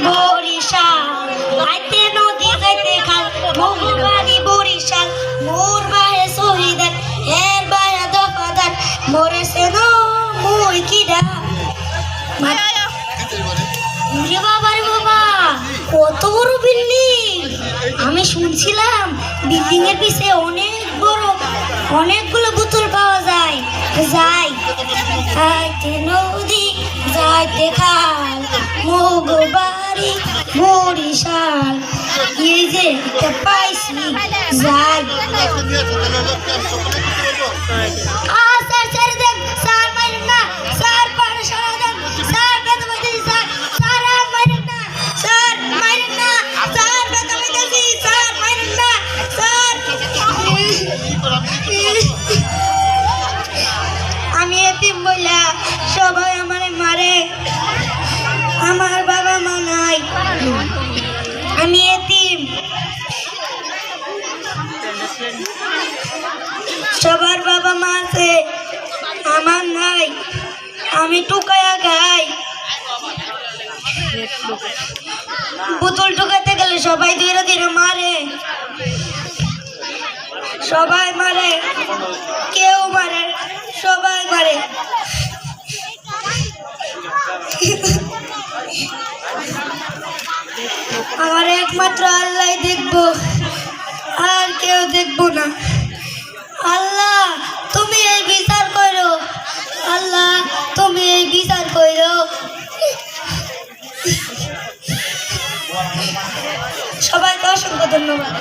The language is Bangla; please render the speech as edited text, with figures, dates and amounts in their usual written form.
বরিশাল আইতে নদী যাইতে খাল মোর বাড়ি বরিশাল মোর বাহে শহীদার এর বাহে দফাদার মোরে সেনো মুই কিডা ওরে বাবা রে বাবা, কত বড় বিল্ডিং! আমি শুনছিলাম বিল্ডিং এর পিছে অনেক বড় অনেকগুলো বোতল পাওয়া যায়। যাই আইতে নদী যাইতে খাল মোগ বাড়ি বরিশাল। এই যে এটা পাইছি, যাই। স্যার স্যার দেন, স্যার মারেন না, স্যার পাড়ে সারা দেন, স্যার বেদম হইতেছি, স্যার স্যার আর মারেন না, স্যার মারেন না, স্যার বেদম হইতেছি, স্যার মারেন না, স্যার। আমি এতিম বইলা সবাই আমারে মারে, আমার বাবা মা নাই, আমি এতিম। সবার বাবা মা আছে, আমার নাই, আমি টুকায়া খাই। বোতল টুকাতে গেলে সবাই ধীরে ধীরে মারে, সবাই মারে, কেউ মারে, সবাই মারে। আমার একমাত্র আল্লাহ দেখবো, আর কেউ দেখবো না। আল্লাহ তুমি এই বিচার করো, আল্লাহ তুমি এই বিচার করো। সবাইকে অসংখ্য ধন্যবাদ।